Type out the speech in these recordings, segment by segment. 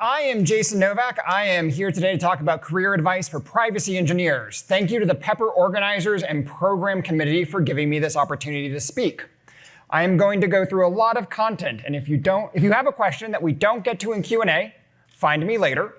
I am Jason Novak. I am here today to talk about career advice for privacy engineers. Thank you to the PEPR organizers and program committee for giving me this opportunity to speak. I am going to go through a lot of content, and if you have a question that we don't get to in Q&A, find me later.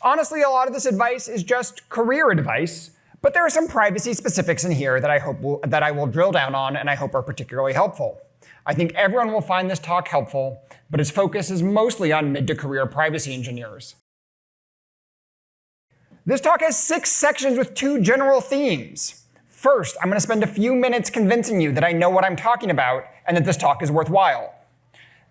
Honestly, a lot of this advice is just career advice, but there are some privacy specifics in here that I will drill down on and I hope are particularly helpful. I think everyone will find this talk helpful, but its focus is mostly on mid to career privacy engineers. This talk has 6 sections with 2 general themes. First, I'm going to spend a few minutes convincing you that I know what I'm talking about and that this talk is worthwhile.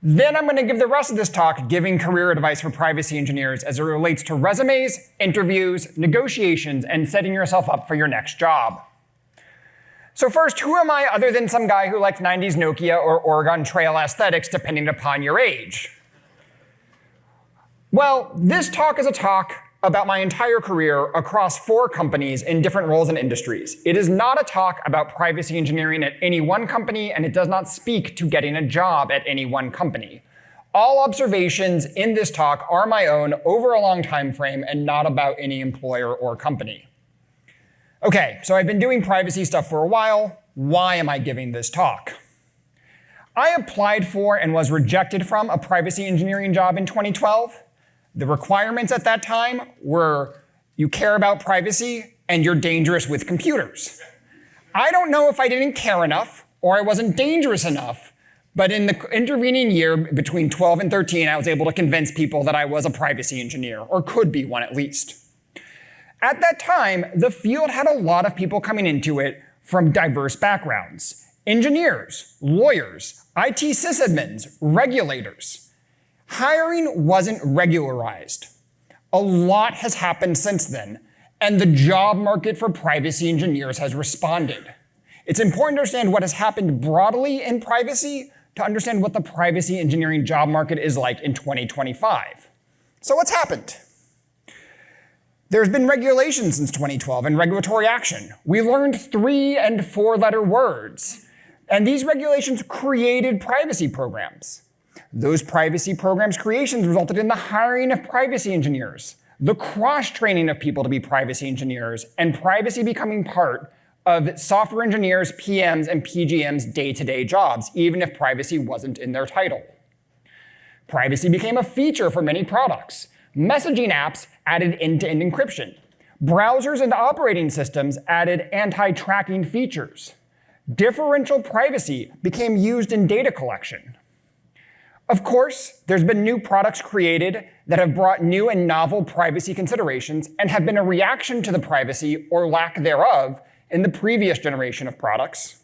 Then I'm going to give the rest of this talk giving career advice for privacy engineers as it relates to resumes, interviews, negotiations, and setting yourself up for your next job. So first, who am I other than some guy who liked 90s Nokia or Oregon Trail aesthetics, depending upon your age? Well, this talk is a talk about my entire career across 4 companies in different roles and industries. It is not a talk about privacy engineering at any one company, and it does not speak to getting a job at any one company. All observations in this talk are my own over a long time frame and not about any employer or company. Okay, so I've been doing privacy stuff for a while. Why am I giving this talk? I applied for and was rejected from a privacy engineering job in 2012. The requirements at that time were you care about privacy and you're dangerous with computers. I don't know if I didn't care enough or I wasn't dangerous enough, but in the intervening year between 12 and 13, I was able to convince people that I was a privacy engineer, or could be one at least. At that time, the field had a lot of people coming into it from diverse backgrounds. Engineers, lawyers, IT sysadmins, regulators. Hiring wasn't regularized. A lot has happened since then, and the job market for privacy engineers has responded. It's important to understand what has happened broadly in privacy to understand what the privacy engineering job market is like in 2025. So what's happened? There's been regulation since 2012 and regulatory action. We learned 3- and 4-letter words. And these regulations created privacy programs. Those privacy programs creations resulted in the hiring of privacy engineers, the cross-training of people to be privacy engineers, and privacy becoming part of software engineers, PMs, and PGMs' day-to-day jobs, even if privacy wasn't in their title. Privacy became a feature for many products. Messaging apps added end-to-end encryption. Browsers and operating systems added anti-tracking features. Differential privacy became used in data collection. Of course, there's been new products created that have brought new and novel privacy considerations and have been a reaction to the privacy or lack thereof in the previous generation of products.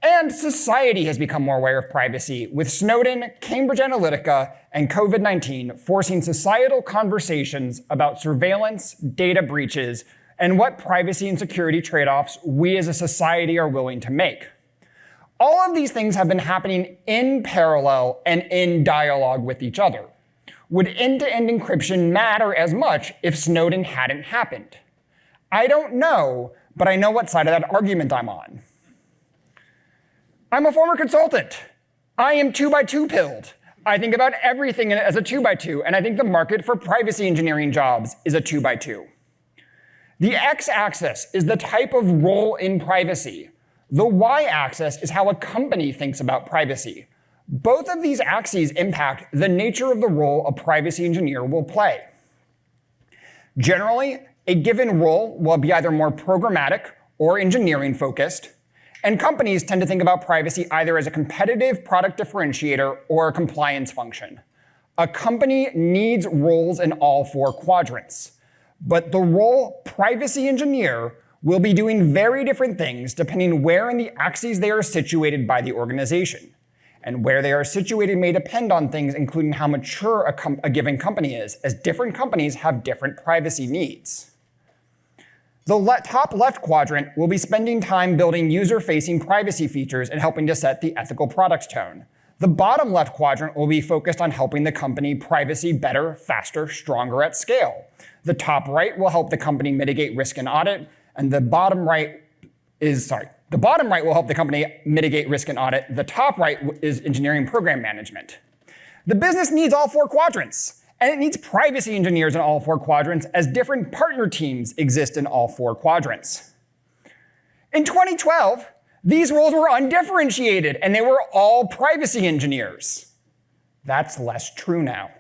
And society has become more aware of privacy, with Snowden, Cambridge Analytica, and COVID-19 forcing societal conversations about surveillance, data breaches, and what privacy and security trade-offs we as a society are willing to make. All of these things have been happening in parallel and in dialogue with each other. Would end-to-end encryption matter as much if Snowden hadn't happened? I don't know, but I know what side of that argument I'm on. I'm a former consultant. I am 2x2 pilled. I think about everything as a 2x2, and I think the market for privacy engineering jobs is a 2x2. The x-axis is the type of role in privacy. The y-axis is how a company thinks about privacy. Both of these axes impact the nature of the role a privacy engineer will play. Generally, a given role will be either more programmatic or engineering focused, and companies tend to think about privacy either as a competitive product differentiator or a compliance function. A company needs roles in all 4 quadrants, but the role privacy engineer will be doing very different things depending where in the axes they are situated by the organization. And where they are situated may depend on things including how mature a given company is, as different companies have different privacy needs. The top left quadrant will be spending time building user-facing privacy features and helping to set the ethical products tone. The bottom left quadrant will be focused on helping the company privacy better, faster, stronger at scale. The top right will help the company mitigate risk and audit, and the bottom right will help the company mitigate risk and audit. The top right is engineering program management. The business needs all 4 quadrants, And it needs privacy engineers in all 4 quadrants, as different partner teams exist in all 4 quadrants. In 2012, these roles were undifferentiated, and they were all privacy engineers. That's less true now.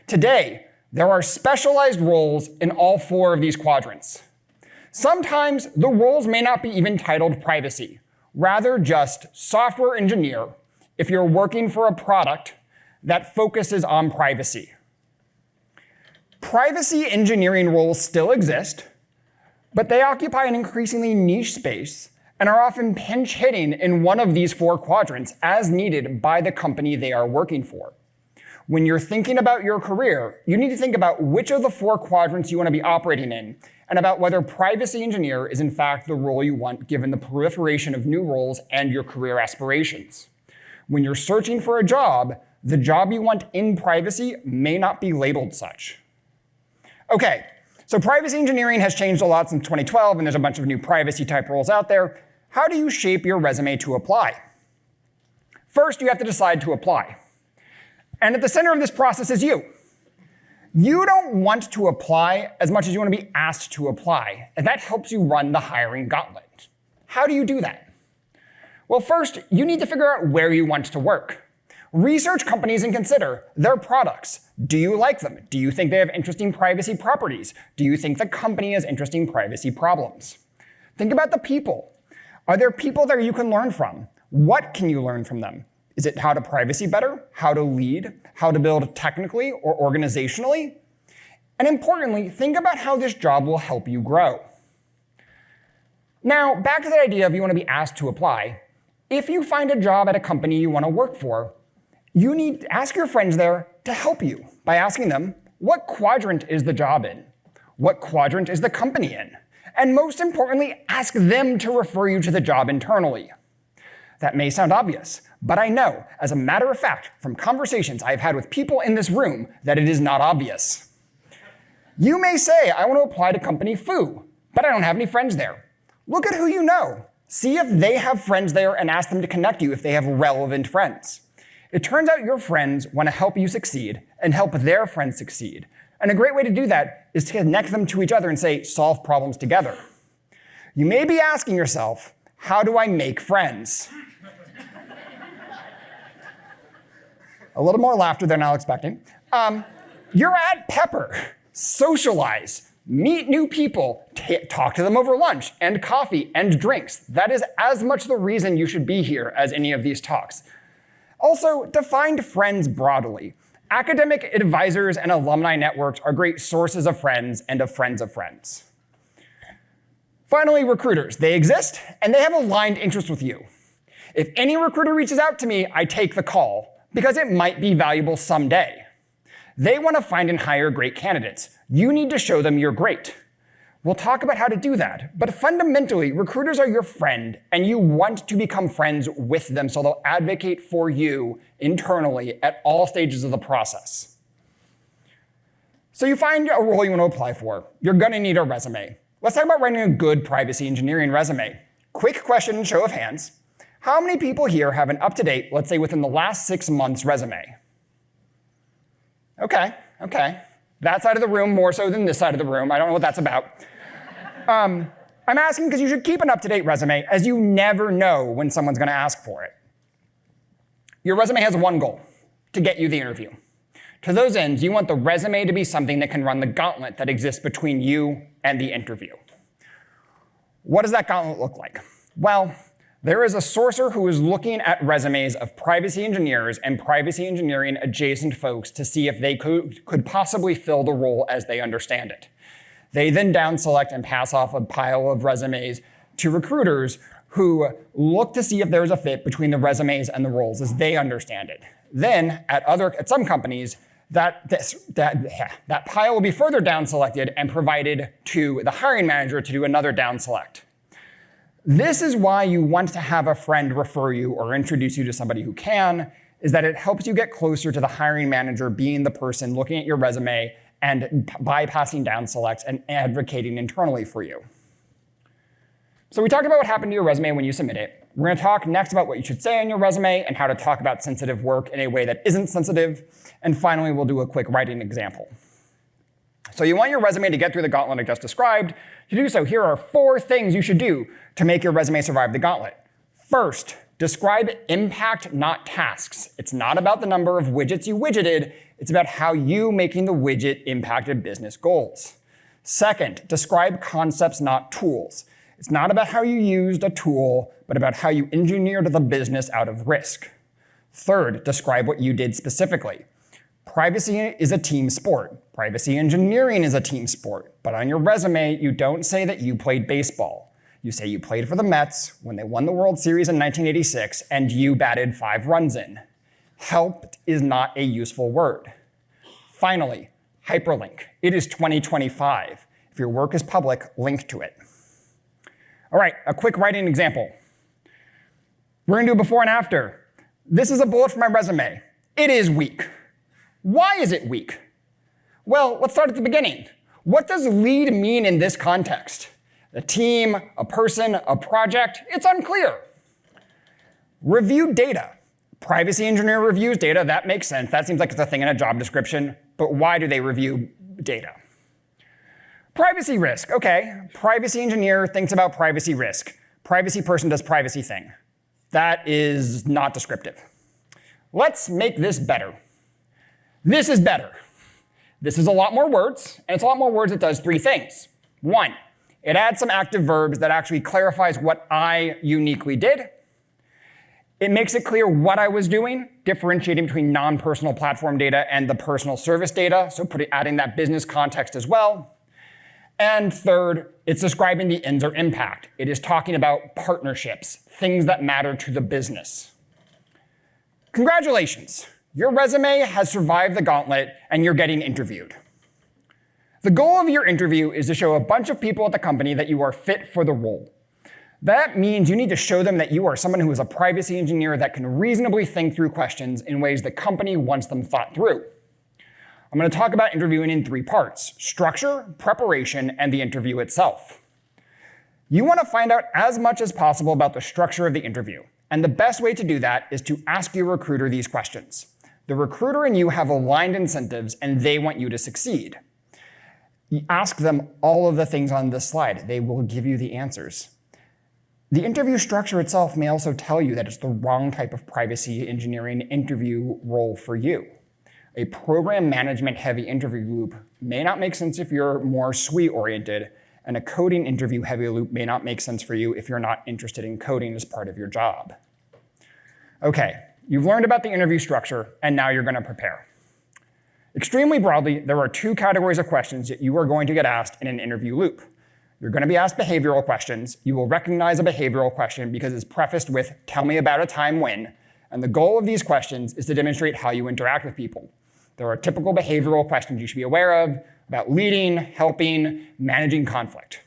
Today, there are specialized roles in all 4 of these quadrants. Sometimes the roles may not be even titled privacy, rather just software engineer if you're working for a product that focuses on privacy. Privacy engineering roles still exist, but they occupy an increasingly niche space and are often pinch hitting in one of these 4 quadrants as needed by the company they are working for. When you're thinking about your career, you need to think about which of the 4 quadrants you want to be operating in and about whether privacy engineer is in fact the role you want given the proliferation of new roles and your career aspirations. When you're searching for a job, the job you want in privacy may not be labeled such. Okay, so privacy engineering has changed a lot since 2012, and there's a bunch of new privacy type roles out there. How do you shape your resume to apply? First, you have to decide to apply. And at the center of this process is you. You don't want to apply as much as you want to be asked to apply, and that helps you run the hiring gauntlet. How do you do that? Well, first, you need to figure out where you want to work. Research companies and consider their products. Do you like them? Do you think they have interesting privacy properties? Do you think the company has interesting privacy problems? Think about the people. Are there people there you can learn from? What can you learn from them? Is it how to privacy better, how to lead, how to build technically or organizationally? And importantly, think about how this job will help you grow. Now, back to the idea of you want to be asked to apply. If you find a job at a company you want to work for, you need to ask your friends there to help you by asking them, what quadrant is the job in? What quadrant is the company in? And most importantly, ask them to refer you to the job internally. That may sound obvious, but I know, as a matter of fact, from conversations I've had with people in this room, that it is not obvious. You may say, I want to apply to company foo, but I don't have any friends there. Look at who you know. See if they have friends there and ask them to connect you if they have relevant friends. It turns out your friends want to help you succeed and help their friends succeed. And a great way to do that is to connect them to each other and say, solve problems together. You may be asking yourself, how do I make friends? A little more laughter than I was expecting. You're at PEPR. Socialize. Meet new people. Talk to them over lunch and coffee and drinks. That is as much the reason you should be here as any of these talks. Also, define friends broadly. Academic advisors and alumni networks are great sources of friends and of friends of friends. Finally, recruiters. They exist, and they have aligned interests with you. If any recruiter reaches out to me, I take the call, because it might be valuable someday. They want to find and hire great candidates. You need to show them you're great. We'll talk about how to do that, but fundamentally, recruiters are your friend, and you want to become friends with them so they'll advocate for you internally at all stages of the process. So you find a role you want to apply for. You're going to need a resume. Let's talk about writing a good privacy engineering resume. Quick question, show of hands. How many people here have an up-to-date, let's say within the last 6 months resume? Okay. That side of the room more so than this side of the room. I don't know what that's about. I'm asking because you should keep an up-to-date resume, as you never know when someone's going to ask for it. Your resume has one goal, to get you the interview. To those ends, you want the resume to be something that can run the gauntlet that exists between you and the interview. What does that gauntlet look like? Well, there is a sourcer who is looking at resumes of privacy engineers and privacy engineering adjacent folks to see if they could possibly fill the role as they understand it. They then down select and pass off a pile of resumes to recruiters who look to see if there's a fit between the resumes and the roles as they understand it. Then at some companies, that pile will be further down selected and provided to the hiring manager to do another down select. This is why you want to have a friend refer you or introduce you to somebody who can, is that it helps you get closer to the hiring manager being the person looking at your resume and bypassing down selects and advocating internally for you. So we talked about what happened to your resume when you submit it. We're going to talk next about what you should say on your resume and how to talk about sensitive work in a way that isn't sensitive. And finally, we'll do a quick writing example. So you want your resume to get through the gauntlet I just described. To do so, here are 4 things you should do to make your resume survive the gauntlet. First, describe impact, not tasks. It's not about the number of widgets you widgeted. It's about how you making the widget impacted business goals. Second, describe concepts, not tools. It's not about how you used a tool, but about how you engineered the business out of risk. Third, describe what you did specifically. Privacy is a team sport. Privacy engineering is a team sport. But on your resume, you don't say that you played baseball. You say you played for the Mets when they won the World Series in 1986 and you batted 5 runs in. Helped is not a useful word. Finally, hyperlink. It is 2025. If your work is public, link to it. All right, a quick writing example. We're going to do a before and after. This is a bullet for my resume. It is weak. Why is it weak? Well, let's start at the beginning. What does lead mean in this context? A team, a person, a project? It's unclear. Review data. Privacy engineer reviews data. That makes sense. That seems like it's a thing in a job description. But why do they review data? Privacy risk. OK, privacy engineer thinks about privacy risk. Privacy person does privacy thing. That is not descriptive. Let's make this better. This is better. This is a lot more words, and it's a lot more words that does 3 things. 1, it adds some active verbs that actually clarifies what I uniquely did. It makes it clear what I was doing, differentiating between non-personal platform data and the personal service data, so adding that business context as well. And third, it's describing the ends or impact. It is talking about partnerships, things that matter to the business. Congratulations. Your resume has survived the gauntlet and you're getting interviewed. The goal of your interview is to show a bunch of people at the company that you are fit for the role. That means you need to show them that you are someone who is a privacy engineer that can reasonably think through questions in ways the company wants them thought through. I'm going to talk about interviewing in 3 parts: structure, preparation, and the interview itself. You want to find out as much as possible about the structure of the interview. And the best way to do that is to ask your recruiter these questions. The recruiter and you have aligned incentives, and they want you to succeed. You ask them all of the things on this slide. They will give you the answers. The interview structure itself may also tell you that it's the wrong type of privacy engineering interview role for you. A program management heavy interview loop may not make sense if you're more SWE oriented, and a coding interview heavy loop may not make sense for you if you're not interested in coding as part of your job. Okay, you've learned about the interview structure, and now you're going to prepare. Extremely broadly, there are 2 categories of questions that you are going to get asked in an interview loop. You're going to be asked behavioral questions. You will recognize a behavioral question because it's prefaced with, "Tell me about a time when." And the goal of these questions is to demonstrate how you interact with people. There are typical behavioral questions you should be aware of about leading, helping, managing conflict.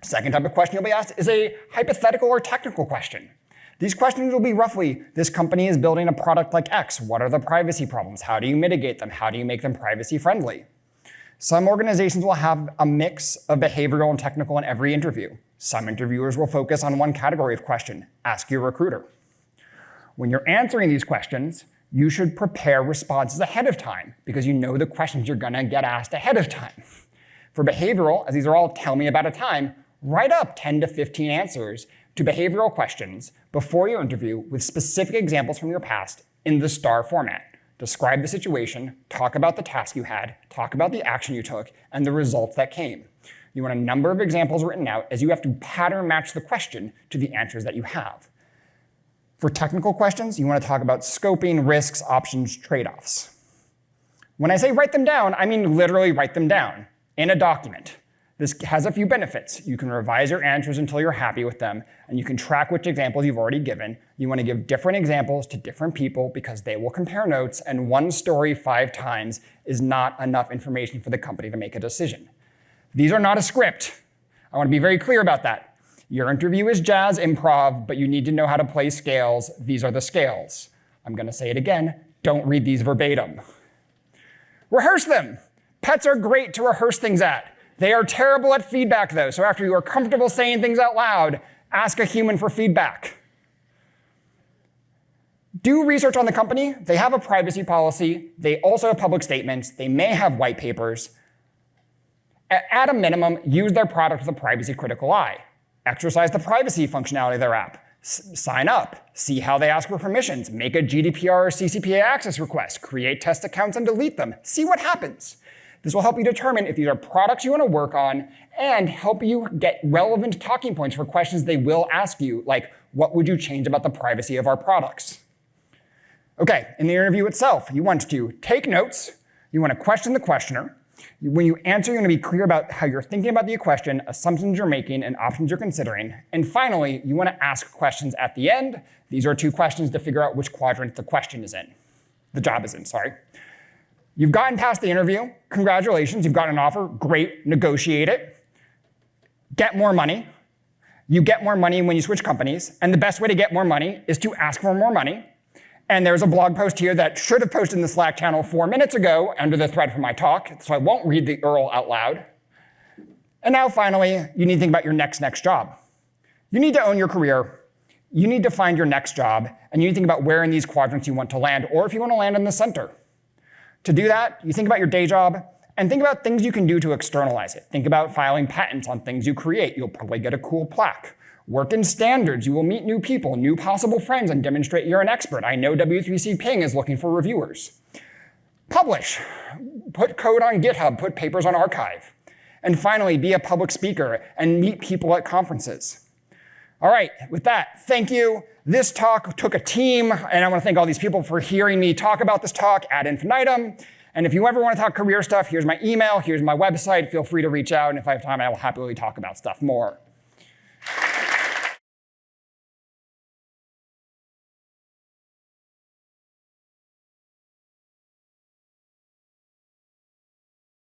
Second type of question you'll be asked is a hypothetical or technical question. These questions will be roughly, this company is building a product like X. What are the privacy problems? How do you mitigate them? How do you make them privacy friendly? Some organizations will have a mix of behavioral and technical in every interview. Some interviewers will focus on one category of question. Ask your recruiter. When you're answering these questions, you should prepare responses ahead of time because you know the questions you're going to get asked ahead of time. For behavioral, as these are all tell me about a time, write up 10 to 15 answers to behavioral questions before your interview with specific examples from your past in the STAR format. Describe the situation, talk about the task you had, talk about the action you took, and the results that came. You want a number of examples written out as you have to pattern match the question to the answers that you have. For technical questions, you want to talk about scoping, risks, options, trade-offs. When I say write them down, I mean literally write them down in a document. This has a few benefits. You can revise your answers until you're happy with them, and you can track which examples you've already given. You want to give different examples to different people because they will compare notes, and one story 5 times is not enough information for the company to make a decision. These are not a script. I want to be very clear about that. Your interview is jazz improv, but you need to know how to play scales. These are the scales. I'm going to say it again. Don't read these verbatim. Rehearse them. Pets are great to rehearse things at. They are terrible at feedback, though, so after you are comfortable saying things out loud, ask a human for feedback. Do research on the company. They have a privacy policy. They also have public statements. They may have white papers. At a minimum, use their product with a privacy-critical eye. Exercise the privacy functionality of their app. Sign up. See how they ask for permissions. Make a GDPR or CCPA access request. Create test accounts and delete them. See what happens. This will help you determine if these are products you want to work on and help you get relevant talking points for questions they will ask you, like, what would you change about the privacy of our products? Okay, in the interview itself, you want to take notes. You want to question the questioner. When you answer, you want to be clear about how you're thinking about the question, assumptions you're making, and options you're considering. And finally, you want to ask questions at the end. These are 2 questions to figure out which quadrant the question is in. The job is in, sorry. You've gotten past the interview. Congratulations, you've got an offer. Great, negotiate it. Get more money. You get more money when you switch companies. And the best way to get more money is to ask for more money. And there's a blog post here that should have posted in the Slack channel 4 minutes ago under the thread for my talk, so I won't read the URL out loud. And now finally, you need to think about your next job. You need to own your career. You need to find your next job, and you need to think about where in these quadrants you want to land, or if you want to land in the center. To do that, you think about your day job, and think about things you can do to externalize it. Think about filing patents on things you create. You'll probably get a cool plaque. Work in standards. You will meet new people, new possible friends, and demonstrate you're an expert. I know W3C Ping is looking for reviewers. Publish. Put code on GitHub. Put papers on archive. And finally, be a public speaker and meet people at conferences. All right, with that, thank you. This talk took a team, and I want to thank all these people for hearing me talk about this talk ad infinitum. And if you ever want to talk career stuff, here's my email, here's my website. Feel free to reach out, and if I have time, I will happily talk about stuff more.